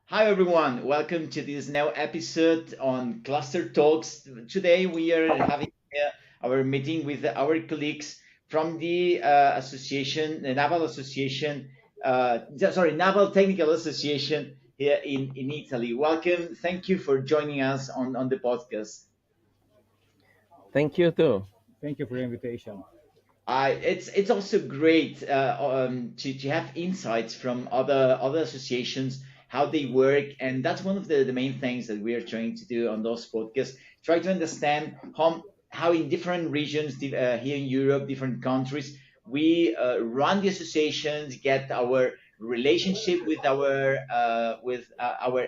Hi everyone, welcome to this new episode on Cluster Talks. Today we are having our meeting with our colleagues from the association, the Naval Association, Naval Technical Association here in Italy. Welcome, thank you for joining us on the podcast. Thank you too. Thank you for your invitation. It's also great to have insights from other associations, how they work, and that's one of the main things that we are trying to do on those podcasts. Try to understand how in different regions here in Europe, different countries, we run the associations, get our relationship with our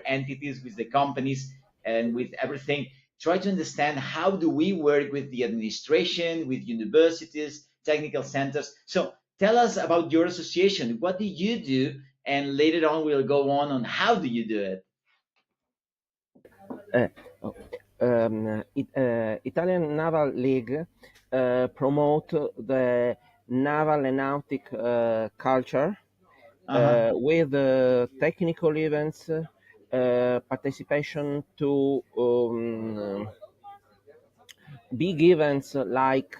entities, with the companies, and with everything. Try to understand how do we work with the administration, with universities, technical centers. So tell us about your association. What do you do? And later on, we'll go on how do you do it. Uh, Italian Naval League promote the naval and nautic culture Uh-huh. with technical events, participation to big events like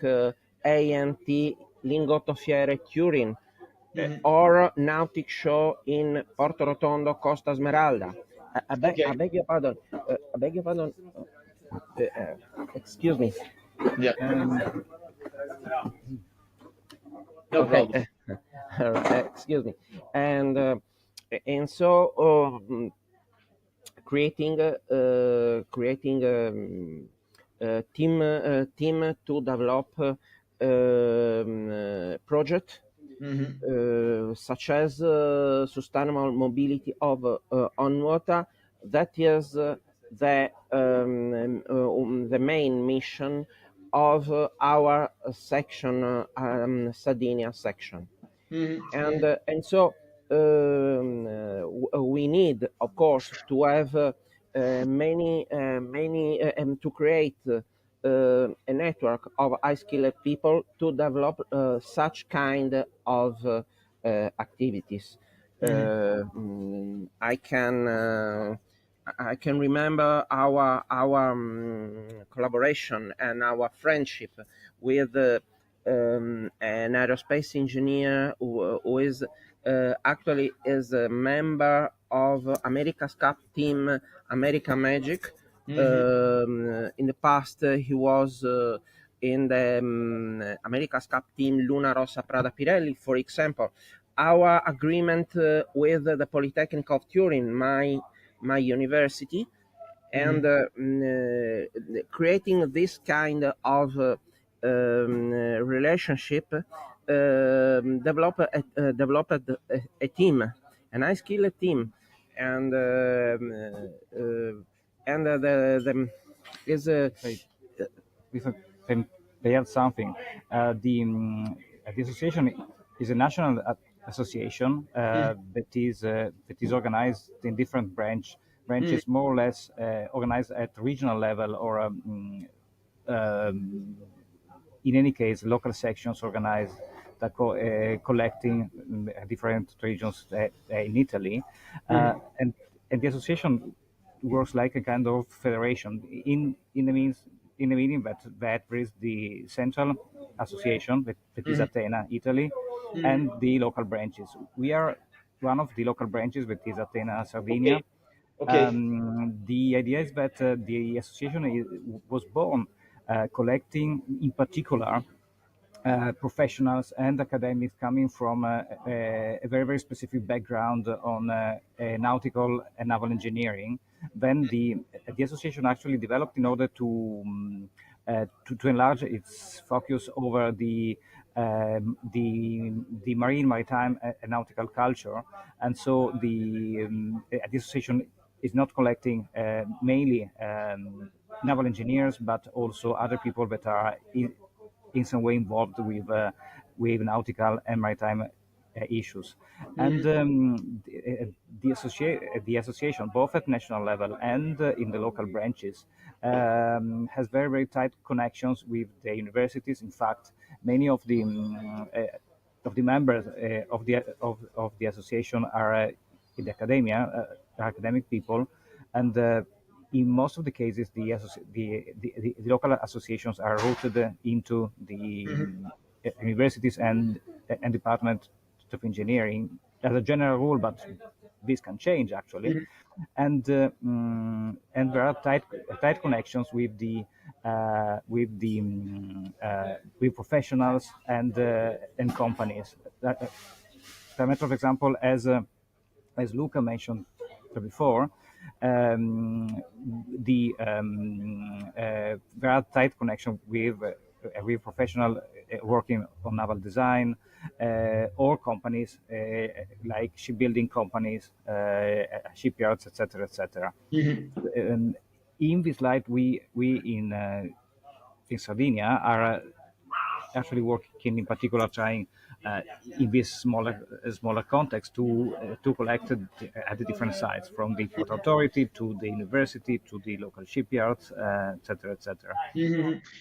ANT Lingotto Fiere Turin Hmm. or Nautic Show in Porto Rotondo, Costa Smeralda. I Okay. beg your pardon. I beg your pardon. Excuse me. Yeah. Um, No okay. problem. Excuse me. And so creating team to develop project Hmm. such as sustainable mobility of on water. That is the main mission of our section, Sardinia section, Hmm. and so we need, of course, to have many to create a network of high skilled people to develop such kind of activities. Hmm. I can remember our collaboration and our friendship with an aerospace engineer who is actually is a member of America's Cup team, America Magic. Hmm. In the past, he was in the America's Cup team Luna Rossa Prada Pirelli, for example. Our agreement with the Polytechnic of Turin, my university, and Hmm. creating this kind of relationship developed a team, an high skilled team, and the is Wait, if I can add something, the association is a national association that is organized in different Hmm. branches, more or less organized at regional level or in any case, local sections organized that collecting different regions in Italy, uh, Hmm. and and the association works like a kind of federation. In the meaning that there is the central association that is Hmm. ATENA, Italy, Hmm. and the local branches. We are one of the local branches that is ATENA, Okay. Sardinia. Okay. The idea is that the association was born collecting, in particular, professionals and academics coming from a very, very specific background on nautical and naval engineering. Then the association actually developed in order to enlarge its focus over the marine, maritime, and nautical culture. And so the association is not collecting mainly naval engineers, but also other people that are in some way involved with nautical and maritime issues. And Hmm. the association, both at national level and in the local branches, has very, very tight connections with the universities. In fact, many of the members of the association are in the academia. academic people, and in most of the cases, the local associations are rooted into the universities and department of engineering as a general rule, but this can change actually. And there are tight connections with professionals and companies. A matter of example, as Luca mentioned before, there are tight connection with professional working on naval design, or companies like shipbuilding companies, shipyards, etc., etc. In this light, we in Sardinia are actually working in particular trying in this smaller context to collect at the different sites, from the port authority to the university to the local shipyards, etc., etc.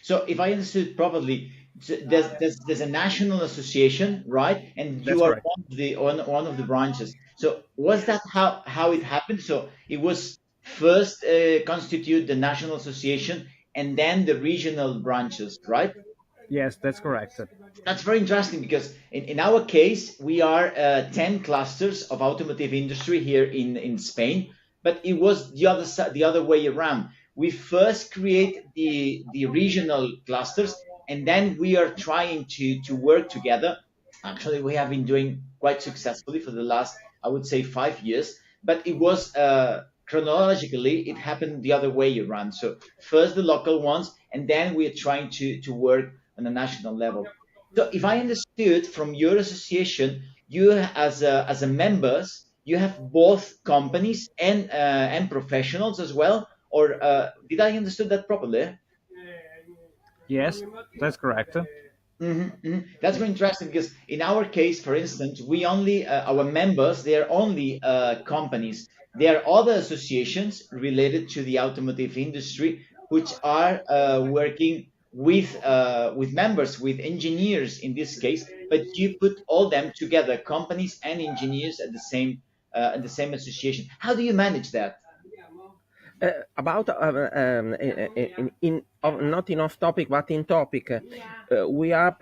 So if I understood properly, there's a national association, right? And That's you are correct. one of the branches. So was that how it happened? So it was first constitute the national association and then the regional branches, right? Yes, that's correct. That's very interesting because in our case, we are 10 clusters of automotive industry here in Spain, but it was the other side, the other way around. We first create the regional clusters, and then we are trying to work together. Actually, we have been doing quite successfully for the last, I would say, 5 years, but it was chronologically, it happened the other way around. So first the local ones, and then we are trying to work on a national level. So if I understood from your association, you as a members, you have both companies and professionals as well, or did I understood that properly? Yes, that's correct. That's very interesting because in our case, for instance, we only our members, they are only companies. There are other associations related to the automotive industry which are working with members, with engineers in this case. But you put all them together, companies and engineers at the same association. How do you manage that? About not in off topic but in topic, we have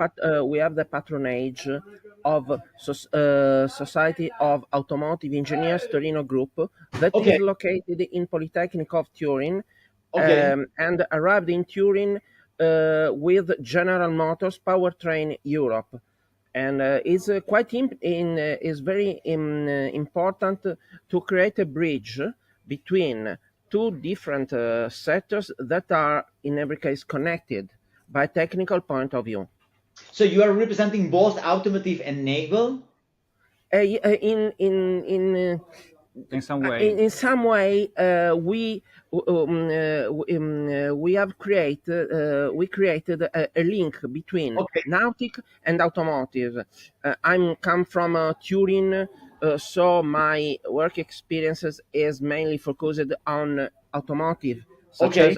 the patronage of Society of Automotive Engineers Torino Group that Okay, is located in Polytechnic of Turin, okay, and arrived in Turin with General Motors Powertrain Europe, and is quite is very important to create a bridge between two different sectors that are in every case connected by technical point of view. so you are representing both automotive and naval. In some way. In some way, we have created a link between Okay, nautic and automotive. I'm come from Turin, so my work experiences is mainly focused on automotive, such okay, as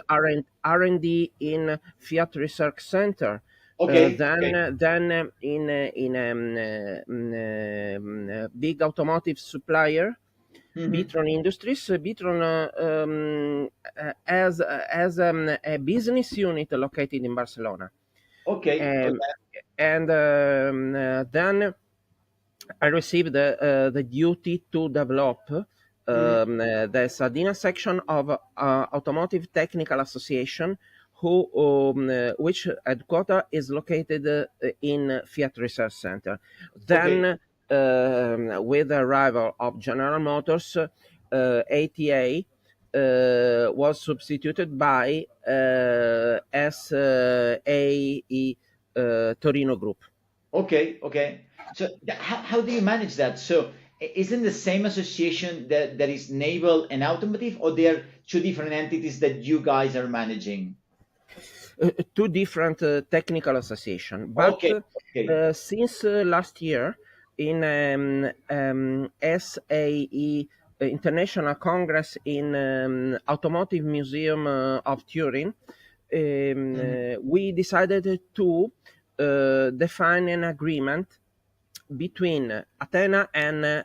R&D in Fiat Research Center. okay, okay. Then big automotive supplier, Bitron Industries. Bitron has a business unit located in Barcelona. Okay, Um, and then I received the duty to develop the Sardinia section of Automotive Technical Association, which headquarter is located in Fiat Research Center. Then, with the arrival of General Motors, ATA was substituted by SAE Torino Group. okay. So how do you manage that? So isn't the same association that is naval and automotive, or they are two different entities that you guys are managing? Two different technical association, but Okay, okay, since last year in SAE International Congress in Automotive Museum of Turin, we decided to define an agreement between ATENA and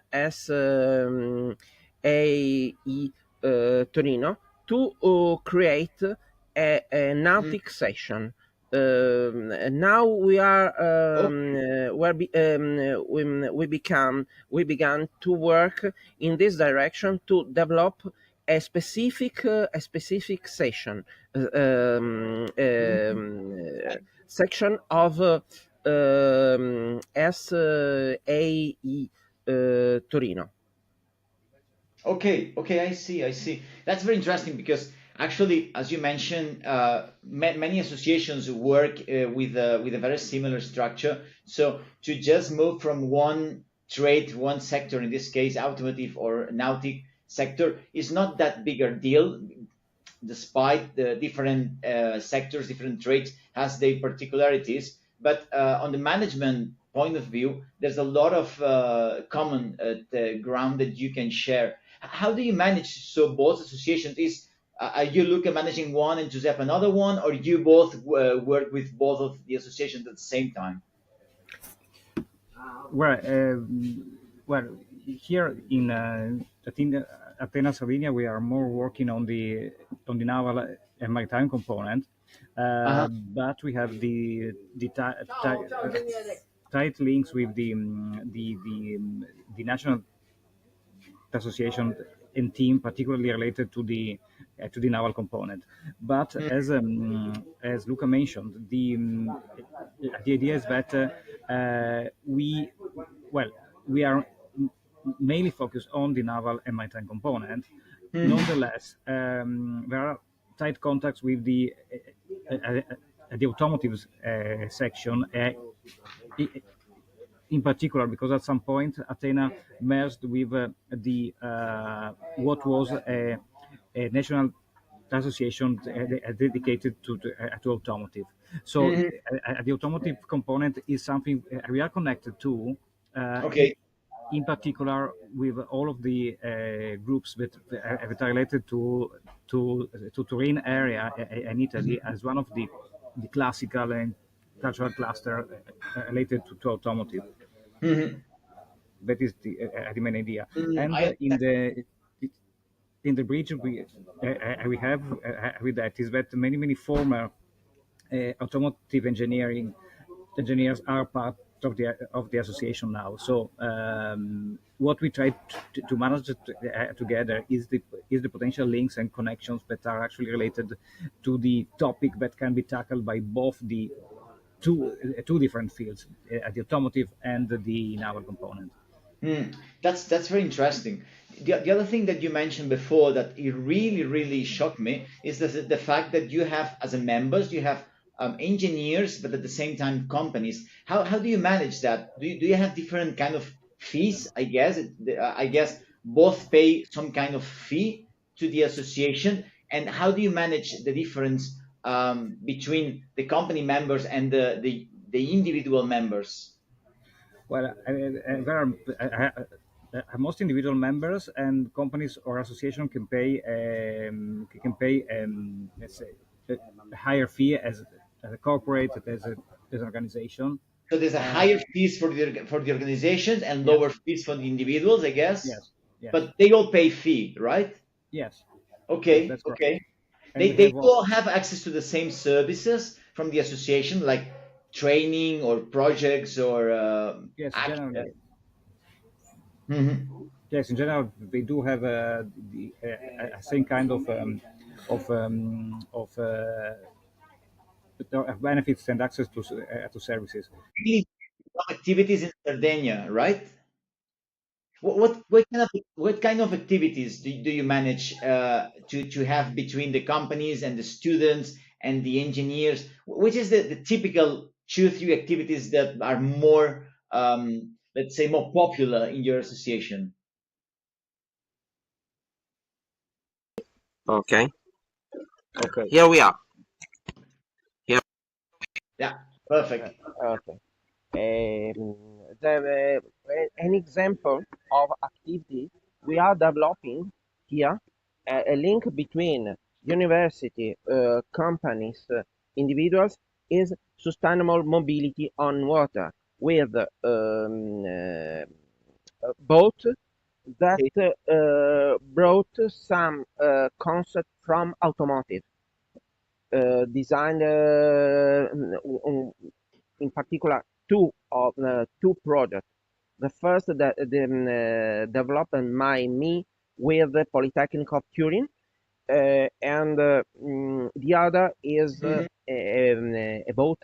AE Torino to create a nautic session. Now we are we began to work in this direction to develop a specific session section of SAE Torino. Okay, I see. That's very interesting because actually, as you mentioned, many associations work with a very similar structure. So to just move from one trade, one sector, in this case, automotive or nautic sector, is not that big a deal, despite the different sectors, different trades has their particularities. But on the management point of view, there's a lot of common ground that you can share. How do you manage so both associations? Are you Luca managing one and Giuseppe another one, or you both work with both of the associations at the same time? Well, here in ATENA Sardinia, we are more working on the naval and maritime component, but we have the tight links with the national association and team, particularly related to the naval component. But as Luca mentioned, the idea is that we are mainly focused on the naval and maritime component. Nonetheless, there are tight contacts with the automotive section. In particular, because at some point ATENA merged with what was a national association dedicated to automotive. So the automotive component is something we are connected to. In particular, with all of the groups that are related to Turin area and Italy as one of the classical and cultural cluster related to automotive. That is the main idea. And in the bridge we have with that is that many former automotive engineers are part of the association now. So what we try to manage together is the potential links and connections that are actually related to the topic that can be tackled by both the two different fields, the automotive and the naval component. That's very interesting. The other thing that you mentioned before that it really shocked me is the fact that you have, as a members, you have engineers, but at the same time companies. How do you manage that? Do you have different kind of fees? I guess both pay some kind of fee to the association. And how do you manage the difference between the company members and the individual members? Well, there are most individual members, and companies or association can pay let's say a higher fee as a corporate, as an organization. So there's a higher fees for the organizations and lower fees for the individuals, I guess. Yes. But they all pay fee, right? Yes. Okay. That's correct. Okay. They all have access to the same services from the association, like training or projects or yes, generally. Yes, in general, they do have the same kind of benefits and access to services. Really activities in Sardinia, right? What kind of activities do you manage to have between the companies and the students and the engineers? Which is the typical 2-3 activities that are more let's say more popular in your association? Okay. Here we are. Yeah, perfect. Okay. An example of activity we are developing here, a link between university, companies, individuals, is sustainable mobility on water with boat that brought some concept from automotive, designed in particular two projects. The first that developed by me with the Polytechnic of Turin, and the other is a boat,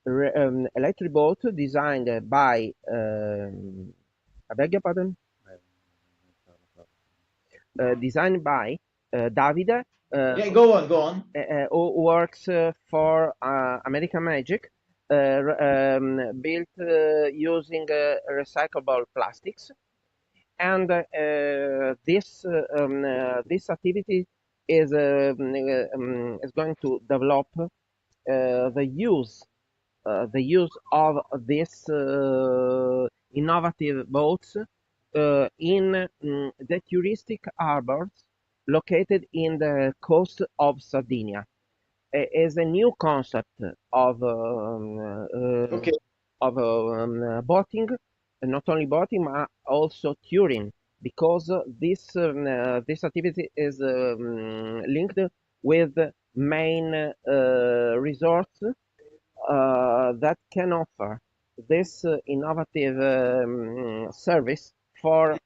electric boat designed by, I beg your pardon, designed by Davide, Yeah, go on. who works for American Magic, built using recyclable plastics. And this activity is going to develop the use of these innovative boats in the touristic harbors located in the coast of Sardinia. Is a new concept of boating, not only boating but also touring, because this activity is linked with main resorts that can offer this innovative service for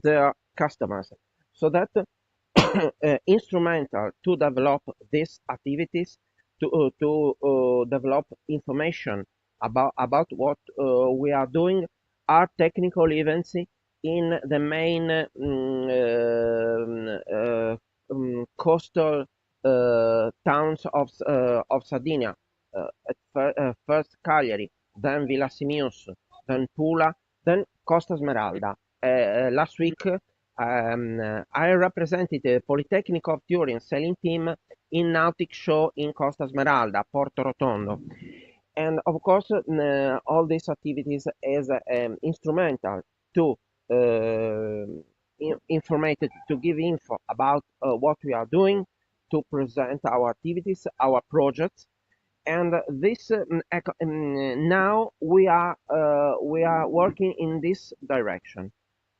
their customers, so that instrumental to develop these activities, to develop information about what we are doing, are technical events in the main coastal towns of Sardinia. At first Cagliari, then Villa Simius, then Pula, then Costa Smeralda. Last week I represented the Polytechnic of Turin sailing team in Nautic Show in Costa Smeralda, Porto Rotondo. And of course, all these activities is instrumental to to give info about what we are doing, to present our activities, our projects. And this now we are working in this direction.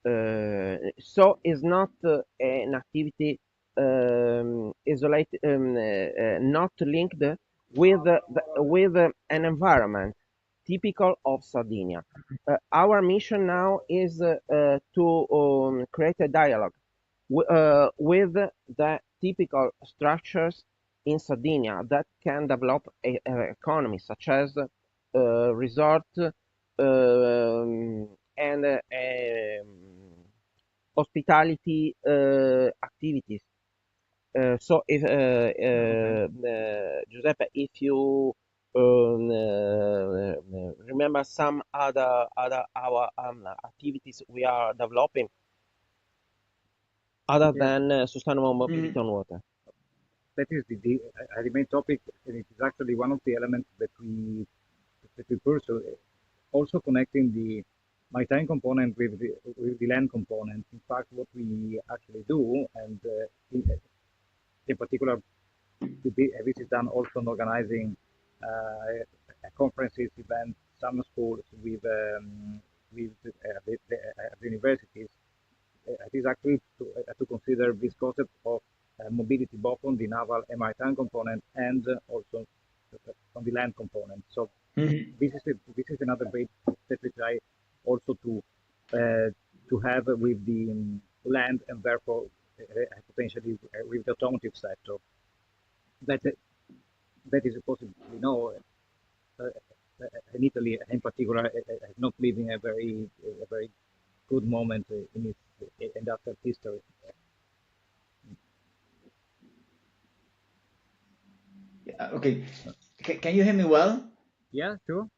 So it's not an activity isolated, not linked with an environment typical of Sardinia. Our mission now is to create a dialogue with the typical structures in Sardinia that can develop an economy, such as resort and hospitality activities. So, if Giuseppe, if you remember some other our activities we are developing other than sustainable mobility on water. That is the main topic, and it is actually one of the elements that we pursue, also connecting the maritime component with the land component. In fact, what we actually do, and in particular, this is done also in organizing conferences, events, summer schools with the universities. It is actually to consider this concept of mobility both on the naval and maritime component, and also on the land component. So this is another way that we try also to have with the land, and therefore potentially with the automotive sector. That is possible. We know in Italy, in particular, is not living a very good moment in its industrial history. Okay. Can you hear me well? Yeah, sure.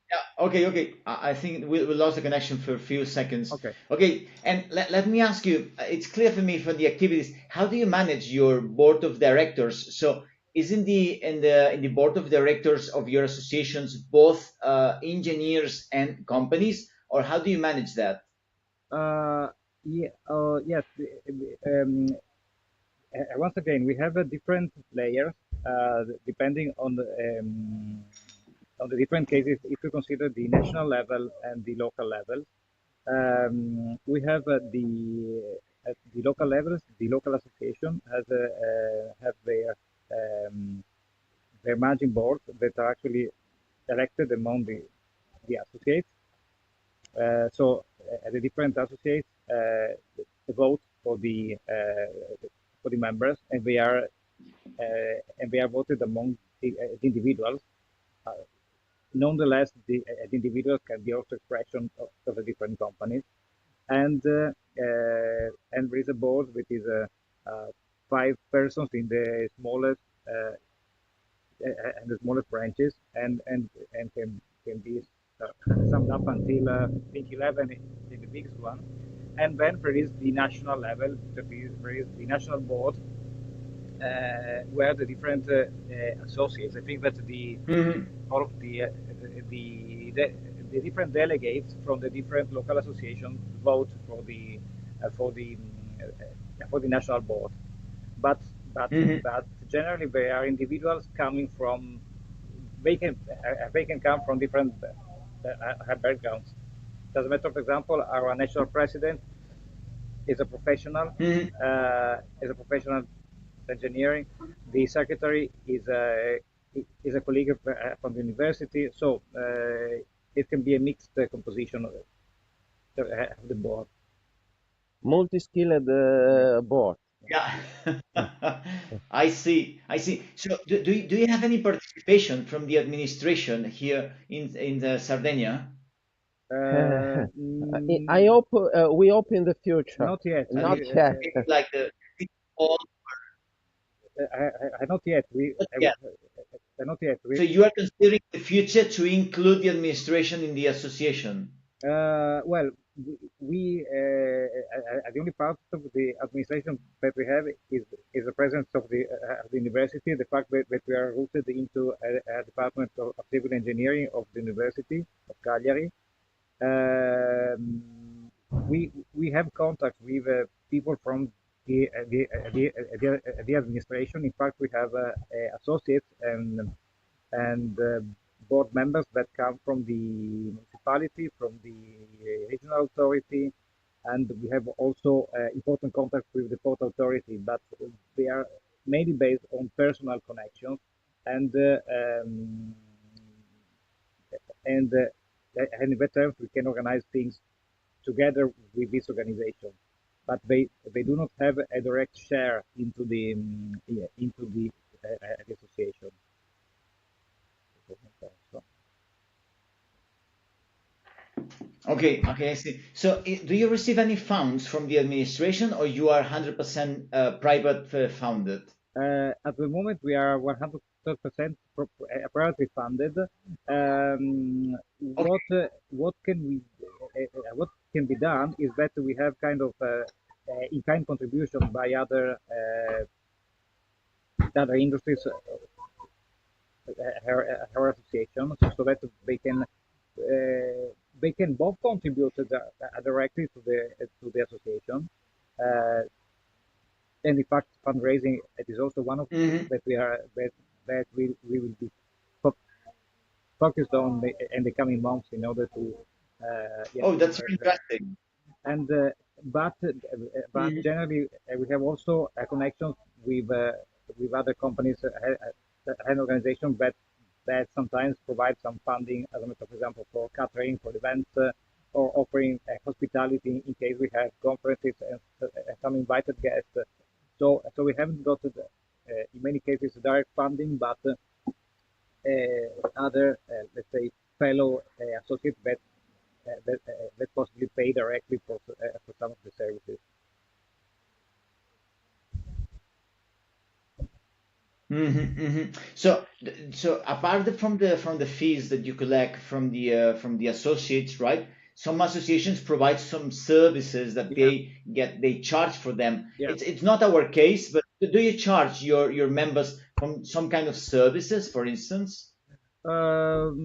Yeah. Okay. I think we lost the connection for a few seconds. Okay. Okay. And let me ask you. It's clear for me from the activities. How do you manage your board of directors? So, is in the board of directors of your associations both engineers and companies, or how do you manage that? Yes. Once again, we have different layers depending on the different cases. If you consider the national level and the local level, We have at the local levels, the local association has have their managing boards that are actually elected among the associates. The different associates vote for the members, and they are voted among the individuals. Nonetheless, the individuals can be also expression of the different companies, and there is a board which is 5 persons in the smallest and the smallest branches, and can be summed up until I think 11 in the biggest one, and then there is the national level. There is the national board where the different associates. I think that all of the different delegates from the different local associations vote for the national board. But generally they are individuals coming from. They can come from different backgrounds. As a matter of example, our national president is a professional. Is a professional engineering. The secretary is a colleague from the university. So it can be a mixed composition of the board. Multi-skilled board. Yeah, I see. So, do you have any participation from the administration here in the Sardinia? I hope we hope in the future. Not yet. Not yet. It's like all. Not yet. Not yet. So you are considering the future to include the administration in the association? Well, the only part of the administration that we have is the presence of the university, the fact that we are rooted into a department of civil engineering of the University of Cagliari. We have contact with people from the administration. In fact, we have associates and board members that come from the municipality, from the regional authority, and we have also important contacts with the port authority, but they are mainly based on personal connections, and in that terms we can organize things together with this organization, but they do not have a direct share into the association. Okay, I see. So, do you receive any funds from the administration, or you are 100% private funded? At the moment, we are 100% privately funded. What can be done is that we have kind of in-kind contribution by other industries, her association, so that they can both contribute directly to the association, and in fact fundraising it is also one of that we will be focused on in the coming months in order to. Oh, that's interesting. And but generally we have also connections with other companies and organizations that sometimes provide some funding, as a matter of example, for catering, for events, or offering hospitality in case we have conferences and some invited guests. So we haven't got in many cases direct funding, but other let's say fellow associates that possibly pay directly for some of the services. So apart from the fees that you collect from the associates, right? Some associations provide some services that they charge for them. Yeah. It's not our case, but do you charge your members from some kind of services, for instance? No.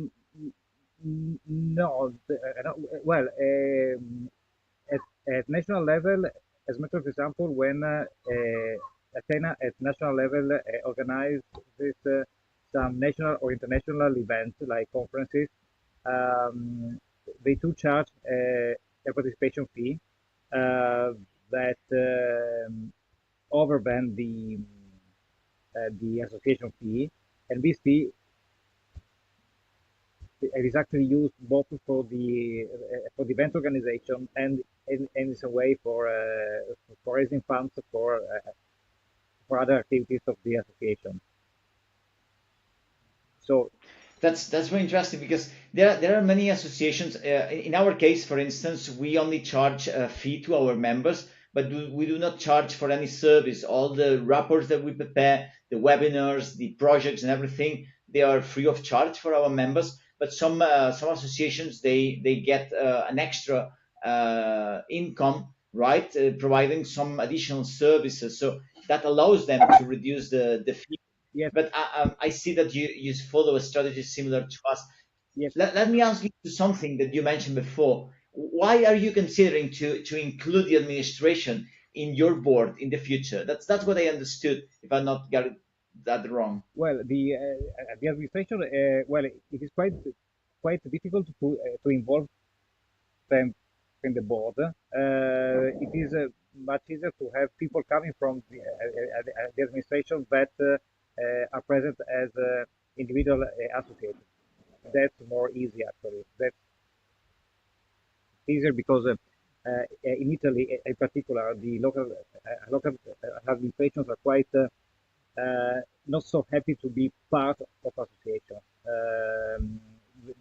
Well, at national level, as a matter of example, when ATENA at national level organizes some national or international events like conferences, they do charge a a participation fee that overran the association fee, and this fee is actually used both for the event organization and in some way for raising funds for other activities of the association. So that's very interesting because there are many associations. In our case, for instance, we only charge a fee to our members, but we do not charge for any service. All the reports that we prepare, the webinars, the projects, and everything, they are free of charge for our members. But some associations they get an extra income, right, providing some additional services. So that allows them to reduce the fee. yes, But I see that you follow a strategy similar to us. yes. Let me ask you something that you mentioned before. Why are you considering to include the administration in your board in the future? That's what I understood, if I'm not got that wrong. Well, the administration, well, it is quite difficult to involve them in the board. It is much easier to have people coming from the administration that are present as individual associates. That's more easy actually. That's easier because in Italy, in particular, the local administrations are quite not so happy to be part of association.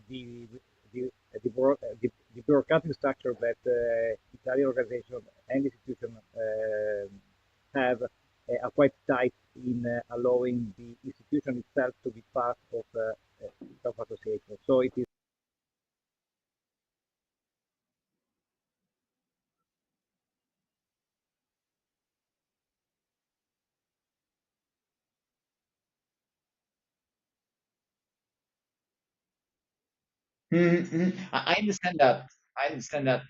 The, the, the bureaucratic structure that Italian organizations and institutions have are quite tight in allowing the institution itself to be part of association. So it is. I understand that. I understand that.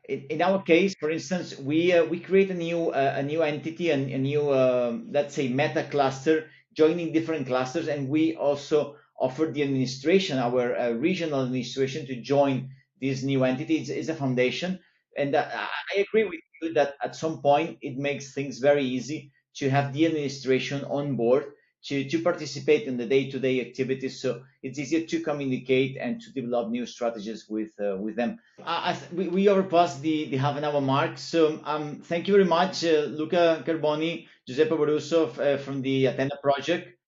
In our case, for instance, we create a new entity, a new let's say meta cluster, joining different clusters, and we also offer the administration, our regional administration, to join this new entity. It's a foundation, and I agree with you that at some point it makes things very easy to have the administration on board to participate in the day-to-day activities. So it's easier to communicate and to develop new strategies with them. We overpassed the half an hour mark. So thank you very much, Luca Carboni, Giuseppe Borruso from the ATENA project.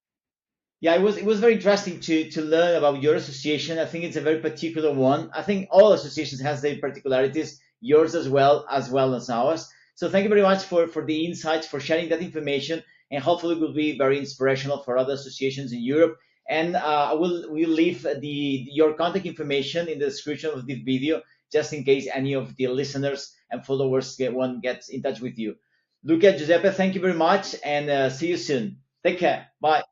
Yeah, it was very interesting to learn about your association. I think it's a very particular one. I think all associations has their particularities, yours as well as ours. So thank you very much for the insights, for sharing that information, and hopefully it will be very inspirational for other associations in Europe. And we'll leave your contact information in the description of this video, just in case any of the listeners and followers gets in touch with you. Luca, Giuseppe, thank you very much, and see you soon. Take care. Bye.